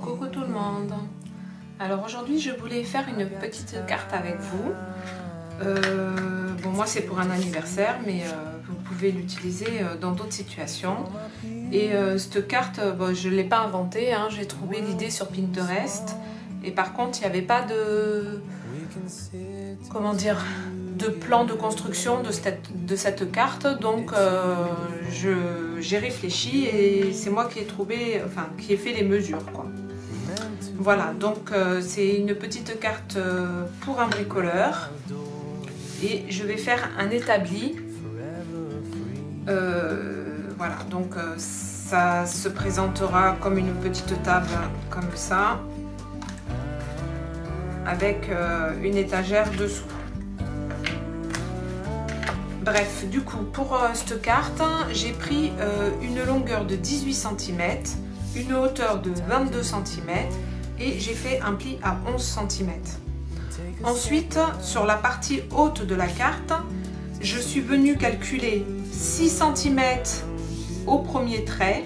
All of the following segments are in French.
Coucou tout le monde. Alors aujourd'hui je voulais faire une petite carte avec vous. Bon, moi c'est pour un anniversaire, mais vous pouvez l'utiliser dans d'autres situations. Et cette carte, bon, je ne l'ai pas inventée, hein, j'ai trouvé l'idée sur Pinterest. Et par contre il n'y avait pas de... comment dire, de plan de construction de cette carte, donc j'ai réfléchi et c'est moi qui ai trouvé, enfin qui ai fait les mesures, quoi. Voilà, donc c'est une petite carte pour un bricoleur et je vais faire un établi. Voilà, donc ça se présentera comme une petite table comme ça, avec une étagère dessous. Bref, du coup, pour cette carte, j'ai pris une longueur de 18 cm, une hauteur de 22 cm et j'ai fait un pli à 11 cm. Ensuite, sur la partie haute de la carte, je suis venue calculer 6 cm au premier trait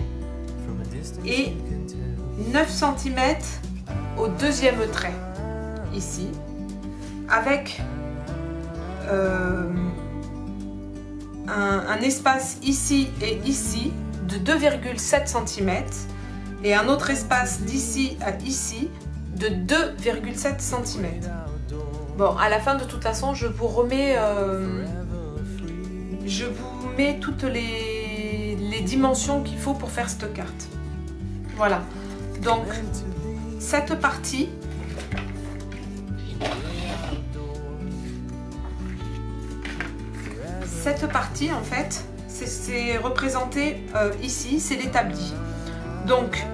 et 9 cm au deuxième trait, ici, avec un espace ici et ici de 2,7 cm et un autre espace d'ici à ici de 2,7 cm. Bon, à la fin de toute façon, je vous remets, je vous mets toutes les dimensions qu'il faut pour faire cette carte. Voilà, donc cette partie, en fait, c'est représenté ici, c'est l'établi. Donc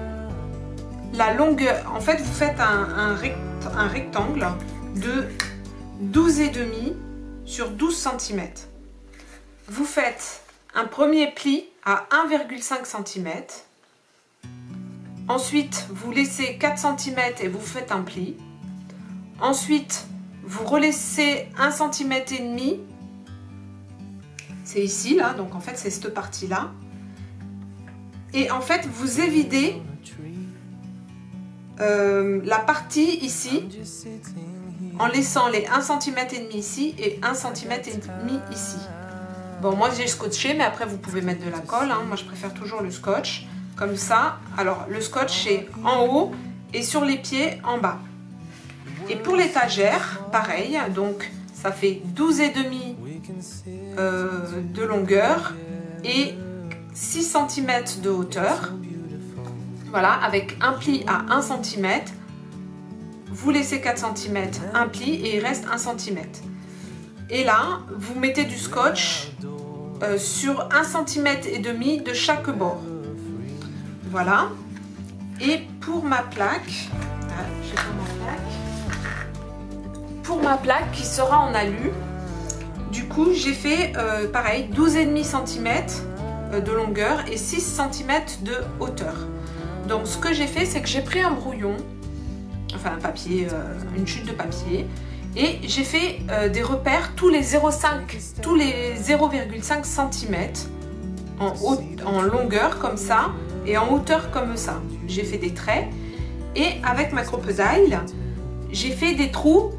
la longueur, en fait, vous faites un rectangle de 12,5 sur 12 cm. Vous faites un premier pli à 1,5 cm. Ensuite, vous laissez 4 cm et vous faites un pli. Ensuite, vous relaissez 1,5 cm. C'est ici, là, donc en fait, c'est cette partie-là. Et en fait, vous évidez la partie ici en laissant les 1,5 cm ici et 1,5 cm ici. Bon, moi j'ai scotché, mais après vous pouvez mettre de la colle, hein. Moi je préfère toujours le scotch, comme ça. Alors le scotch c'est en haut et sur les pieds en bas. Et pour l'étagère, pareil, donc ça fait 12,5 de longueur et 6 cm de hauteur. Voilà, avec un pli à 1 cm. Vous laissez 4 cm, un pli et il reste 1 cm. Et là, vous mettez du scotch sur 1,5 cm de chaque bord. Voilà. Et pour ma plaque, pour ma plaque qui sera en alu, du coup j'ai fait pareil 12,5 cm de longueur et 6 cm de hauteur. Donc ce que j'ai fait, c'est que j'ai pris un brouillon, enfin un papier, une chute de papier, et j'ai fait des repères tous les 0,5 cm en longueur comme ça et en hauteur comme ça. J'ai fait des traits et avec ma crocodile, j'ai fait des trous.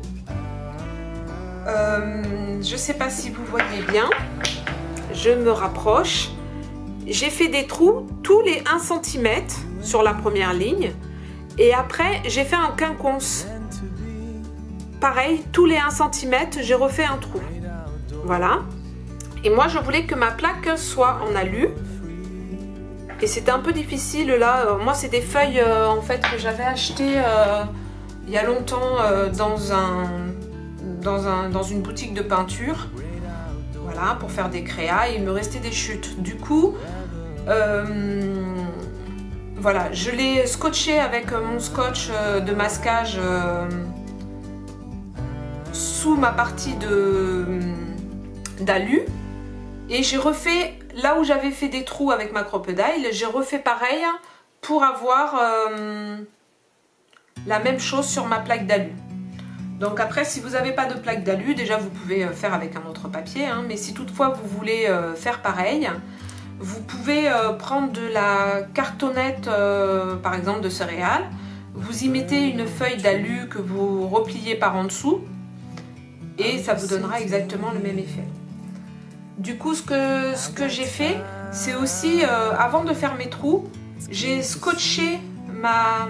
Je sais pas si vous voyez bien, je me rapproche. J'ai fait des trous tous les 1 cm sur la première ligne et après j'ai fait un quinconce. Pareil, tous les 1 cm, j'ai refait un trou. Voilà. Et moi, je voulais que ma plaque soit en alu. Et c'était un peu difficile là. Moi, c'est des feuilles en fait que j'avais achetées il y a longtemps dans une boutique de peinture. Voilà, pour faire des créas. Et il me restait des chutes. Du coup, voilà, je l'ai scotché avec mon scotch de masquage sous ma partie d'alu et j'ai refait là où j'avais fait des trous avec ma crocodile, j'ai refait pareil pour avoir la même chose sur ma plaque d'alu. Donc après, si vous n'avez pas de plaque d'alu, déjà vous pouvez faire avec un autre papier, hein, mais si toutefois vous voulez faire pareil, Vous pouvez prendre de la cartonnette, par exemple de céréales. Vous y mettez une feuille d'alu que vous repliez par en dessous et ça vous donnera exactement le même effet. Du coup, ce que j'ai fait, c'est aussi, avant de faire mes trous, j'ai scotché ma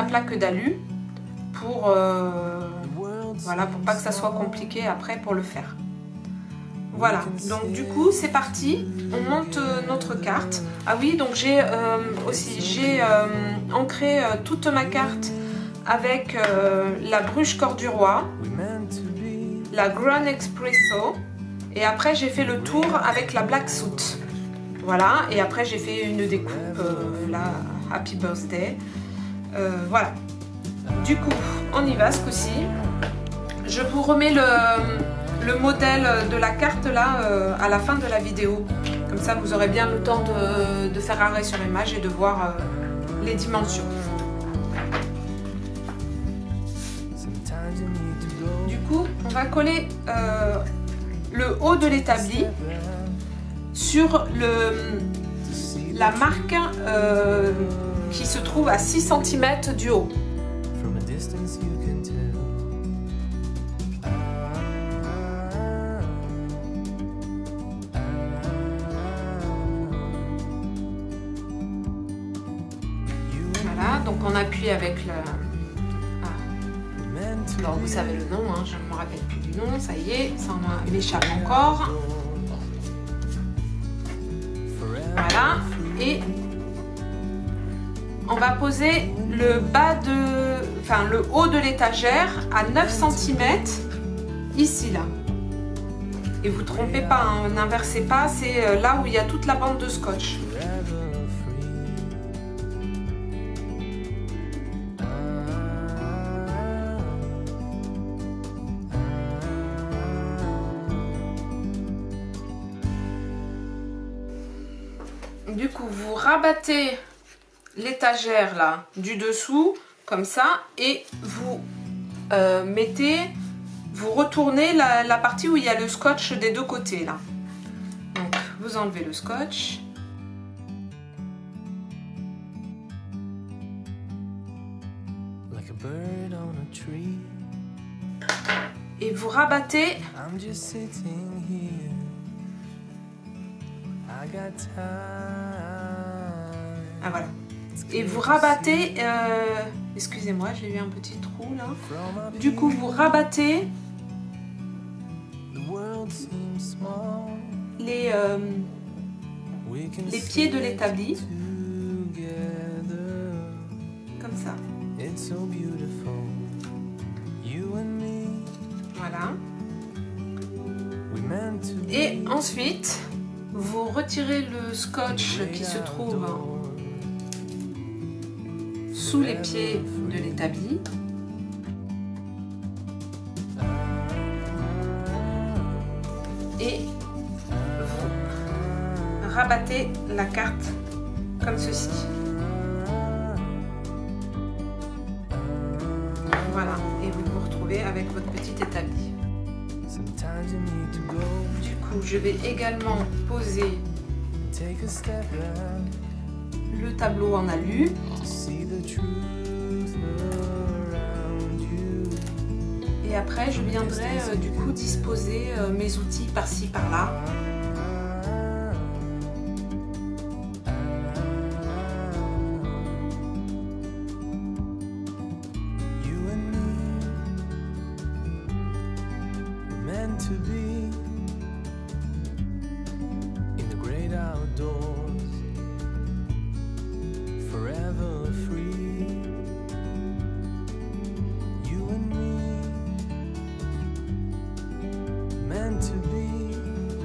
plaque d'alu pour, voilà, pour pas que ça soit compliqué après pour le faire. Voilà, donc du coup c'est parti, on monte notre carte. Ah oui, donc j'ai ancré toute ma carte avec la Bruche Corduroy, la Grand Espresso, et après j'ai fait le tour avec la Black Suit. Voilà, et après j'ai fait une découpe, la Happy Birthday. Voilà, du coup on y va ce coup-ci. Je vous remets le modèle de la carte là à la fin de la vidéo. Comme ça vous aurez bien le temps de faire arrêt sur image et de voir les dimensions. Du coup on va coller le haut de l'établi sur la marque qui se trouve à 6 cm du haut. Voilà, donc on appuie avec le... Alors vous savez le nom, hein, je ne me rappelle plus du nom, ça y est, ça m'échappe encore. Voilà, et on va poser le haut de l'étagère à 9 cm ici là. Et vous ne trompez pas, hein, n'inversez pas, c'est là où il y a toute la bande de scotch. Du coup, vous rabattez l'étagère là du dessous comme ça et vous vous retournez la partie où il y a le scotch des deux côtés là. Donc vous enlevez le scotch. Et vous rabattez. Ah voilà. Et vous rabattez, excusez-moi, j'ai eu un petit trou là. Du coup, vous rabattez les pieds de l'établi. Comme ça. Voilà. Et ensuite, vous retirez le scotch qui se trouve sous les pieds de l'établi. Et vous rabattez la carte comme ceci. Voilà, et vous vous retrouvez avec votre petit établi. Du coup, je vais également poser le tableau en alu. Et après, je viendrai du coup disposer mes outils par-ci, par-là.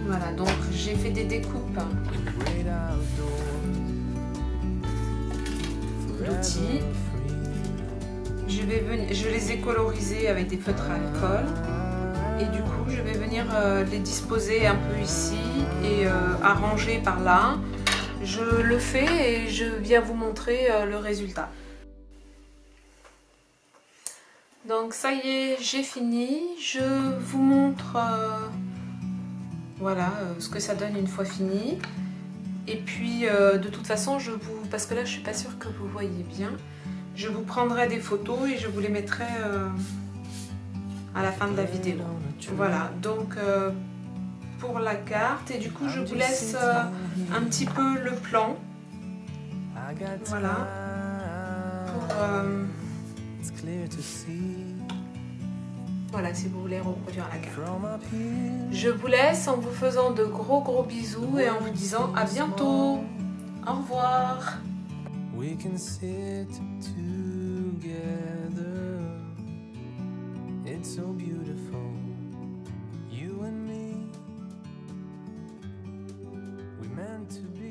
Voilà, donc j'ai fait des découpes d'outils. Je les ai colorisés avec des feutres à alcool. Et du coup, je vais venir les disposer un peu ici et arranger par là. Je le fais et je viens vous montrer le résultat. Donc ça y est, j'ai fini. Je vous montre Voilà ce que ça donne une fois fini. Et puis de toute façon, parce que là je suis pas sûre que vous voyez bien, je vous prendrai des photos et je vous les mettrai à la fin de la vidéo. Voilà, donc pour la carte, et du coup je vous laisse un petit peu le plan. Voilà. Pour, voilà, si vous voulez reproduire la carte. Je vous laisse en vous faisant de gros bisous et en vous disant à bientôt. Au revoir. We can sit together. It's so beautiful. You and me. We meant to be.